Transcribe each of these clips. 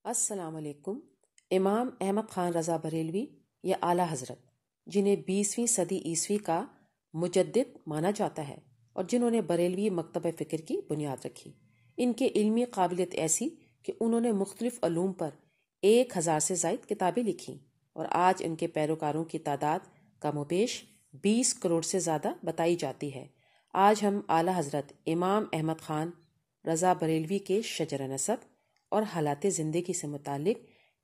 السلام علیکم۔ امام احمد خان رضا بریلوی یا اعلیٰ حضرت، جنہیں 20ویں صدی عیسوی کا مجدد مانا جاتا ہے اور جنہوں نے بریلوی مکتبہ فکر کی بنیاد رکھی، ان کے علمی قابلیت ایسی کہ انہوں نے مختلف علوم پر 1000 سے زائد کتابیں لکھیں اور آج ان کے پیروکاروں کی تعداد کم و بیش 20 کروڑ سے زیادہ بتائی جاتی ہے۔ آج ہم اعلیٰ حضرت امام احمد خان رضا بریلوی کے شجر نسب اور حالات زندگی سے متعلق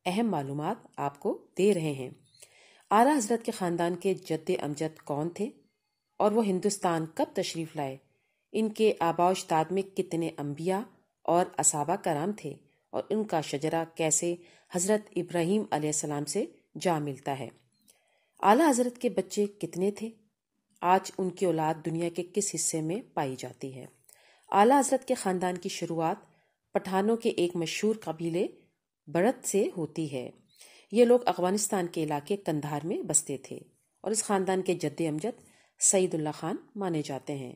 اہم معلومات آپ کو دے رہے ہیں۔ اعلیٰ حضرت کے خاندان کے جد امجد کون تھے اور وہ ہندوستان کب تشریف لائے؟ ان کے آباء و اجداد میں کتنے انبیاء اور اصحابہ کرام تھے اور ان کا شجرہ کیسے حضرت ابراہیم علیہ السلام سے جا ملتا ہے؟ اعلیٰ حضرت کے بچے کتنے تھے؟ آج ان کی اولاد دنیا کے کس حصے میں پائی جاتی ہے؟ اعلیٰ حضرت کے خاندان کی شروعات پٹھانوں کے ایک مشہور قبیلے برت سے ہوتی ہے۔ یہ لوگ افغانستان کے علاقے قندھار میں بستے تھے اور اس خاندان کے جد امجد سعید اللہ خان مانے جاتے ہیں،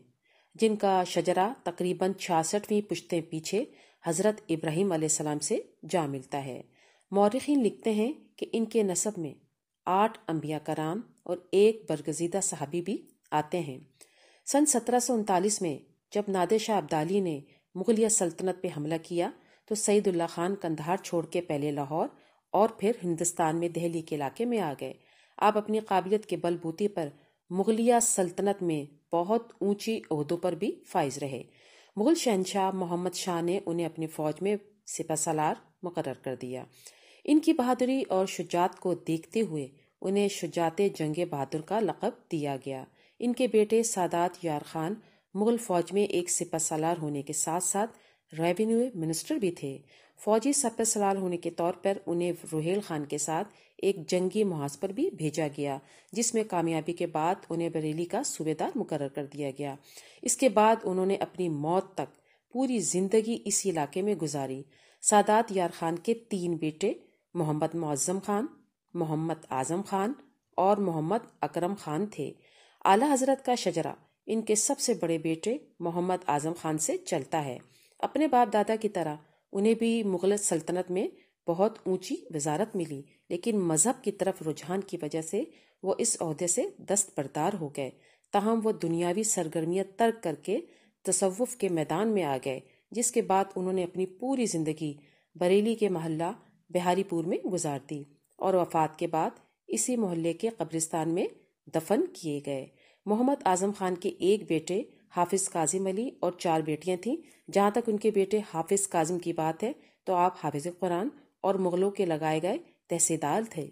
جن کا شجرہ تقریباً 66ویں پشتیں پیچھے حضرت ابراہیم علیہ السلام سے جا ملتا ہے۔ مورخین لکھتے ہیں کہ ان کے نسب میں 8 انبیاء کرام اور 1 برگزیدہ صحابی بھی آتے ہیں۔ سن 1739 میں جب نادر شاہ ابدالی نے مغلیہ سلطنت پہ حملہ کیا تو سعید اللہ خان قندھار چھوڑ کے پہلے لاہور اور پھر ہندوستان میں دہلی کے علاقے میں آ گئے۔ آپ اپنی قابلیت کے بل بوتے پر مغلیہ سلطنت میں بہت اونچی عہدوں پر بھی فائز رہے۔ مغل شہنشاہ محمد شاہ نے انہیں اپنی فوج میں سپہ سالار مقرر کر دیا۔ ان کی بہادری اور شجاعت کو دیکھتے ہوئے انہیں شجاعت جنگ بہادر کا لقب دیا گیا۔ ان کے بیٹے سادات یار خان مغل فوج میں ایک سپہ سالار ہونے کے ساتھ ساتھ ریونیو منسٹر بھی تھے۔ فوجی سپہ سالار ہونے کے طور پر انہیں روہیل خان کے ساتھ ایک جنگی محاذ پر بھی بھیجا گیا، جس میں کامیابی کے بعد انہیں بریلی کا صوبیدار مقرر کر دیا گیا۔ اس کے بعد انہوں نے اپنی موت تک پوری زندگی اسی علاقے میں گزاری۔ سادات یار خان کے 3 بیٹے محمد معظم خان، محمد اعظم خان اور محمد اکرم خان تھے۔ اعلیٰ حضرت کا شجرہ ان کے سب سے بڑے بیٹے محمد اعظم خان سے چلتا ہے۔ اپنے باپ دادا کی طرح انہیں بھی مغل سلطنت میں بہت اونچی وزارت ملی، لیکن مذہب کی طرف رجحان کی وجہ سے وہ اس عہدے سے دستبردار ہو گئے۔ تاہم وہ دنیاوی سرگرمیاں ترک کر کے تصوف کے میدان میں آ گئے، جس کے بعد انہوں نے اپنی پوری زندگی بریلی کے محلہ بہاری پور میں گزار دی اور وفات کے بعد اسی محلے کے قبرستان میں دفن کیے گئے۔ محمد اعظم خان کے ایک بیٹے حافظ کاظم علی اور 4 بیٹیاں تھیں۔ جہاں تک ان کے بیٹے حافظ کاظم کی بات ہے تو آپ حافظ قرآن اور مغلوں کے لگائے گئے تحصیلدار تھے۔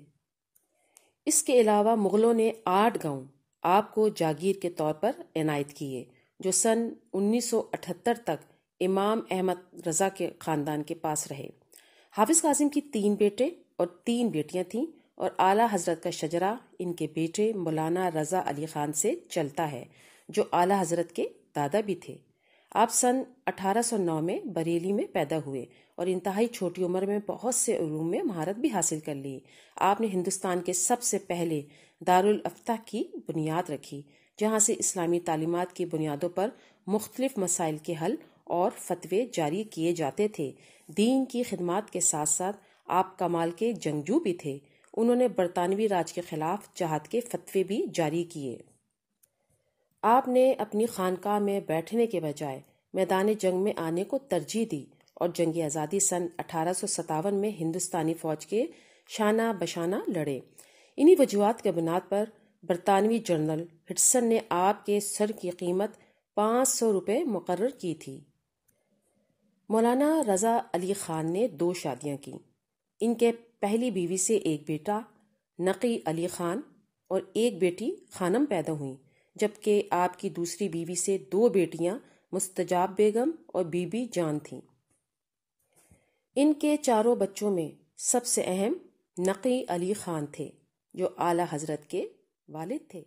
اس کے علاوہ مغلوں نے 8 گاؤں آپ کو جاگیر کے طور پر عنایت کیے، جو سن 1978 تک امام احمد رضا کے خاندان کے پاس رہے۔ حافظ کاظم کی 3 بیٹے اور 3 بیٹیاں تھیں اور اعلیٰ حضرت کا شجرہ ان کے بیٹے مولانا رضا علی خان سے چلتا ہے، جو اعلیٰ حضرت کے دادا بھی تھے۔ آپ سن 1809 میں بریلی میں پیدا ہوئے اور انتہائی چھوٹی عمر میں بہت سے علوم میں مہارت بھی حاصل کر لی۔ آپ نے ہندوستان کے سب سے پہلے دارالافتاء کی بنیاد رکھی، جہاں سے اسلامی تعلیمات کی بنیادوں پر مختلف مسائل کے حل اور فتوے جاری کیے جاتے تھے۔ دین کی خدمات کے ساتھ ساتھ آپ کمال کے جنگجو بھی تھے۔ انہوں نے برطانوی راج کے خلاف جہاد کے فتوے بھی جاری کیے۔ آپ نے اپنی خانقاہ میں بیٹھنے کے بجائے میدان جنگ میں آنے کو ترجیح دی اور جنگ آزادی سن 1857 میں ہندوستانی فوج کے شانہ بشانہ لڑے۔ انہی وجوہات کے بنیاد پر برطانوی جنرل ہڈسن نے آپ کے سر کی قیمت 500 روپے مقرر کی تھی۔ مولانا رضا علی خان نے 2 شادیاں کی۔ ان کے پہلی بیوی سے ایک بیٹا نقی علی خان اور ایک بیٹی خانم پیدا ہوئیں، جبکہ آپ کی دوسری بیوی سے 2 بیٹیاں مستجاب بیگم اور بی بی جان تھیں۔ ان کے 4 بچوں میں سب سے اہم نقی علی خان تھے، جو اعلیٰ حضرت کے والد تھے۔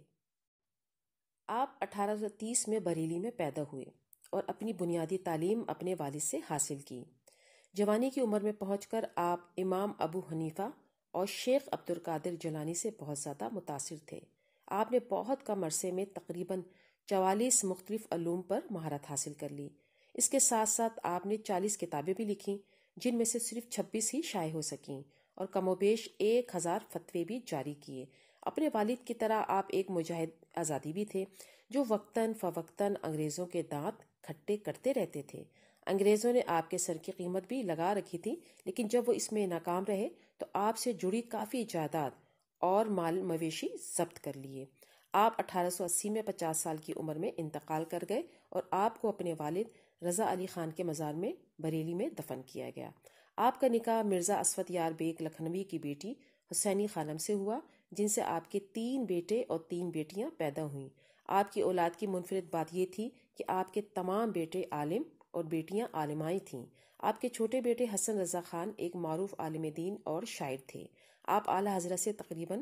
آپ 1830 میں بریلی میں پیدا ہوئے اور اپنی بنیادی تعلیم اپنے والد سے حاصل کی۔ جوانی کی عمر میں پہنچ کر آپ امام ابو حنیفہ اور شیخ عبد القادر جیلانی سے بہت زیادہ متاثر تھے۔ آپ نے بہت کم عرصے میں تقریباً 44 مختلف علوم پر مہارت حاصل کر لی۔ اس کے ساتھ ساتھ آپ نے 40 کتابیں بھی لکھیں، جن میں سے صرف 26 ہی شائع ہو سکیں، اور کم و بیش 1000 فتوے بھی جاری کیے۔ اپنے والد کی طرح آپ ایک مجاہد آزادی بھی تھے، جو وقتاً فوقتاً انگریزوں کے دانت کھٹے کرتے رہتے تھے۔ انگریزوں نے آپ کے سر کی قیمت بھی لگا رکھی تھی، لیکن جب وہ اس میں ناکام رہے تو آپ سے جڑی کافی جائیداد اور مال مویشی ضبط کر لیے۔ آپ 1880 میں 50 سال کی عمر میں انتقال کر گئے اور آپ کو اپنے والد رضا علی خان کے مزار میں بریلی میں دفن کیا گیا۔ آپ کا نکاح مرزا اسود یار بیگ لکھنوی کی بیٹی حسینی خانم سے ہوا، جن سے آپ کے 3 بیٹے اور 3 بیٹیاں پیدا ہوئیں۔ آپ کی اولاد کی منفرد بات یہ تھی کہ آپ کے تمام بیٹے عالم اور بیٹیاں عالمائیں تھیں۔ آپ کے چھوٹے بیٹے حسن رضا خان ایک معروف عالم دین اور شاعر تھے۔ آپ اعلیٰ حضرت سے تقریباً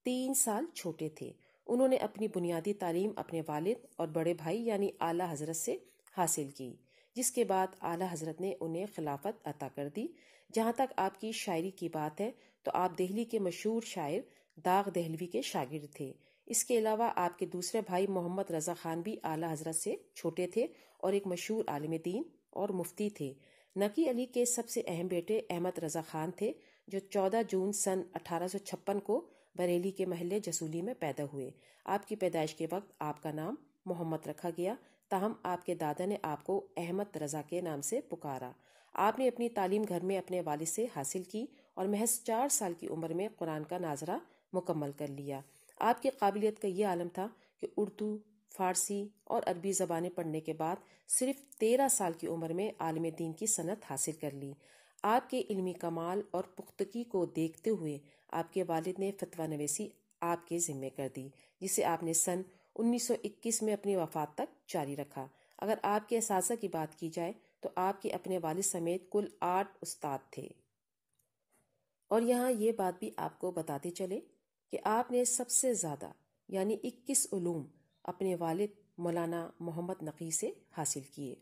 3 سال چھوٹے تھے۔ انہوں نے اپنی بنیادی تعلیم اپنے والد اور بڑے بھائی یعنی اعلیٰ حضرت سے حاصل کی، جس کے بعد اعلیٰ حضرت نے انہیں خلافت عطا کر دی۔ جہاں تک آپ کی شاعری کی بات ہے تو آپ دہلی کے مشہور شاعر داغ دہلوی کے شاگرد تھے۔ اس کے علاوہ آپ کے دوسرے بھائی محمد رضا خان بھی اعلیٰ حضرت سے چھوٹے تھے اور ایک مشہور عالم دین اور مفتی تھے۔ نقی علی کے سب سے اہم بیٹے احمد رضا خان تھے، جو 14 جون سن 1856 کو بریلی کے محلے جسولی میں پیدا ہوئے۔ آپ کی پیدائش کے وقت آپ کا نام محمد رکھا گیا، تاہم آپ کے دادا نے آپ کو احمد رضا کے نام سے پکارا۔ آپ نے اپنی تعلیم گھر میں اپنے والد سے حاصل کی اور محض 4 سال کی عمر میں قرآن کا ناظرہ مکمل کر لیا۔ آپ کی قابلیت کا یہ عالم تھا کہ اردو، فارسی اور عربی زبانیں پڑھنے کے بعد صرف 13 سال کی عمر میں عالم دین کی سند حاصل کر لی۔ آپ کے علمی کمال اور پختگی کو دیکھتے ہوئے آپ کے والد نے فتویٰ نویسی آپ کے ذمے کر دی، جسے آپ نے سن 1921 میں اپنی وفات تک جاری رکھا۔ اگر آپ کے اساتذہ کی بات کی جائے تو آپ کے اپنے والد سمیت کل 8 استاد تھے۔ اور یہاں یہ بات بھی آپ کو بتاتے چلے کہ آپ نے سب سے زیادہ یعنی 21 علوم اپنے والد مولانا محمد نقی سے حاصل کیے۔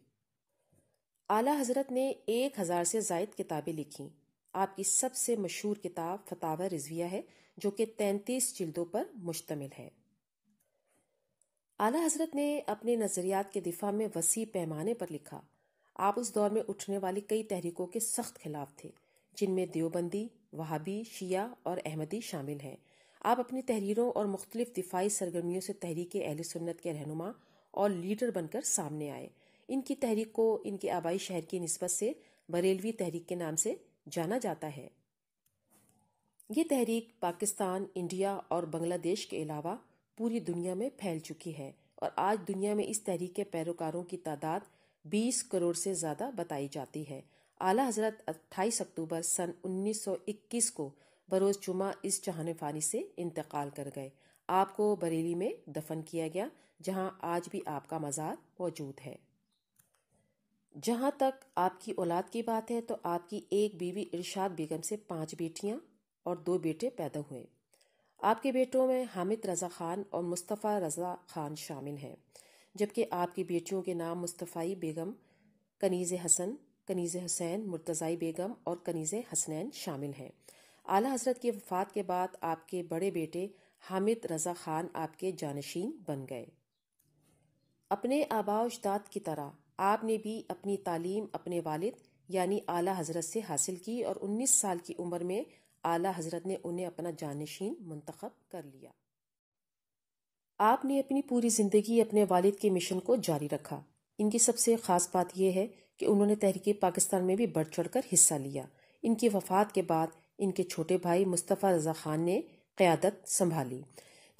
اعلیٰ حضرت نے 1000 سے زائد کتابیں لکھیں۔ آپ کی سب سے مشہور کتاب فتاوی رضویہ ہے، جو کہ 33 جلدوں پر مشتمل ہے۔ اعلیٰ حضرت نے اپنے نظریات کے دفاع میں وسیع پیمانے پر لکھا۔ آپ اس دور میں اٹھنے والی کئی تحریکوں کے سخت خلاف تھے، جن میں دیوبندی، وہابی، شیعہ اور احمدی شامل ہیں۔ آپ اپنی تحریروں اور مختلف دفاعی سرگرمیوں سے تحریک اہل سنت کے رہنما اور لیڈر بن کر سامنے آئے۔ ان کی تحریک کو ان کے آبائی شہر کی نسبت سے بریلوی تحریک کے نام سے جانا جاتا ہے۔ یہ تحریک پاکستان، انڈیا اور بنگلہ دیش کے علاوہ پوری دنیا میں پھیل چکی ہے، اور آج دنیا میں اس تحریک کے پیروکاروں کی تعداد 20 کروڑ سے زیادہ بتائی جاتی ہے۔ اعلیٰ حضرت 28 اکتوبر سن 1921 کو بروز جمعہ اس جہان فانی سے انتقال کر گئے۔ آپ کو بریلی میں دفن کیا گیا، جہاں آج بھی آپ کا مزار موجود ہے۔ جہاں تک آپ کی اولاد کی بات ہے تو آپ کی ایک بیوی ارشاد بیگم سے 5 بیٹیاں اور 2 بیٹے پیدا ہوئے۔ آپ کے بیٹوں میں حامد رضا خان اور مصطفیٰ رضا خان شامل ہیں، جبکہ آپ کی بیٹیوں کے نام مصطفی بیگم، کنیز حسن، کنیز حسین، مرتضائی بیگم اور کنیز حسنین شامل ہیں۔ اعلیٰ حضرت کی وفات کے بعد آپ کے بڑے بیٹے حامد رضا خان آپ کے جانشین بن گئے۔ اپنے آباء و اجداد کی طرح آپ نے بھی اپنی تعلیم اپنے والد یعنی اعلیٰ حضرت سے حاصل کی، اور 19 سال کی عمر میں اعلیٰ حضرت نے انہیں اپنا جانشین منتخب کر لیا۔ آپ نے اپنی پوری زندگی اپنے والد کے مشن کو جاری رکھا۔ ان کی سب سے خاص بات یہ ہے کہ انہوں نے تحریک پاکستان میں بھی بڑھ چڑھ کر حصہ لیا۔ ان کی وفات کے بعد ان کے چھوٹے بھائی مصطفیٰ رضا خان نے قیادت سنبھالی،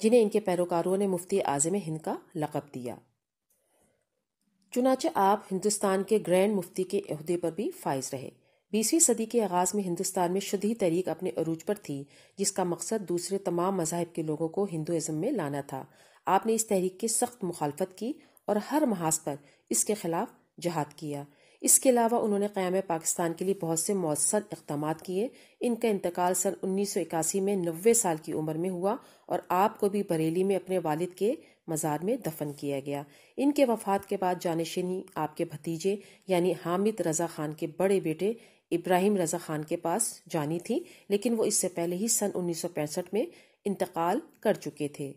جنہیں ان کے پیروکاروں نے مفتی اعظم ہند کا لقب دیا۔ چنانچہ آپ ہندوستان کے گرینڈ مفتی کے عہدے پر بھی فائز رہے۔ 20ویں صدی کے آغاز میں ہندوستان میں شدھی تحریک اپنے عروج پر تھی، جس کا مقصد دوسرے تمام مذاہب کے لوگوں کو ہندوازم میں لانا تھا۔ آپ نے اس تحریک کی سخت مخالفت کی اور ہر محاذ پر اس کے خلاف جہاد کیا۔ اس کے علاوہ انہوں نے قیام پاکستان کے لیے بہت سے مؤثر اقدامات کیے۔ ان کا انتقال سن 1981 میں 90 سال کی عمر میں ہوا، اور آپ کو بھی بریلی میں اپنے والد کے مزار میں دفن کیا گیا۔ ان کے وفات کے بعد جانشینی آپ کے بھتیجے یعنی حامد رضا خان کے بڑے بیٹے ابراہیم رضا خان کے پاس جانی تھی، لیکن وہ اس سے پہلے ہی سن 1965 میں انتقال کر چکے تھے۔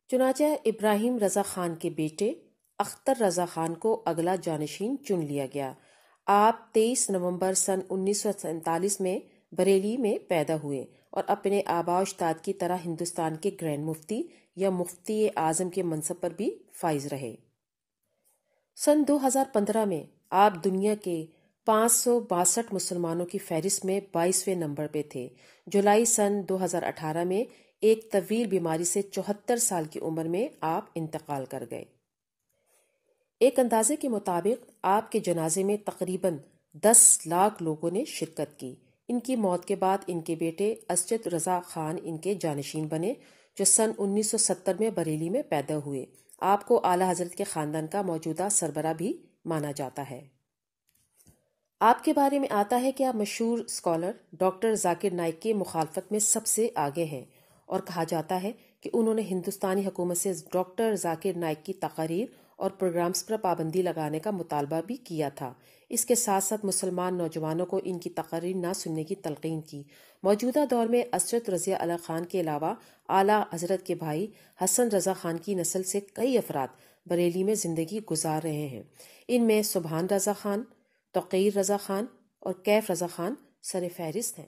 چنانچہ ابراہیم رضا خان کے بیٹے اختر رضا خان کو اگلا جانشین چن لیا گیا۔ آپ 23 نومبر سن 1947 میں بریلی میں پیدا ہوئے اور اپنے آباء و اجداد کی طرح ہندوستان کے گرینڈ مفتی یا مفتی اعظم کے منصب پر بھی فائز رہے۔ سن 2015 میں آپ دنیا کے 562 مسلمانوں کی فہرست میں 22ویں نمبر پہ تھے۔ جولائی سن 2018 میں ایک طویل بیماری سے 74 سال کی عمر میں آپ انتقال کر گئے۔ ایک اندازے کے مطابق آپ کے جنازے میں تقریباً 10 لاکھ لوگوں نے شرکت کی۔ ان کی موت کے بعد ان کے بیٹے اسجد رضا خان ان کے جانشین بنے، جو سن 1970 میں بریلی میں پیدا ہوئے۔ آپ کو اعلیٰ حضرت کے خاندان کا موجودہ سربراہ بھی مانا جاتا ہے۔ آپ کے بارے میں آتا ہے کہ آپ مشہور اسکالر ڈاکٹر ذاکر نائک کی مخالفت میں سب سے آگے ہیں، اور کہا جاتا ہے کہ انہوں نے ہندوستانی حکومت سے ڈاکٹر ذاکر نائک کی تقاریر اور پروگرامز پر پابندی لگانے کا مطالبہ بھی کیا تھا۔ اس کے ساتھ ساتھ مسلمان نوجوانوں کو ان کی تقاریر نہ سننے کی تلقین کی۔ موجودہ دور میں اسجد رضا علی خان کے علاوہ اعلیٰ حضرت کے بھائی حسن رضا خان کی نسل سے کئی افراد بریلی میں زندگی گزار رہے ہیں۔ ان میں سبحان رضا خان، توقیر رضا خان اور کیف رضا خان سر فہرست ہیں۔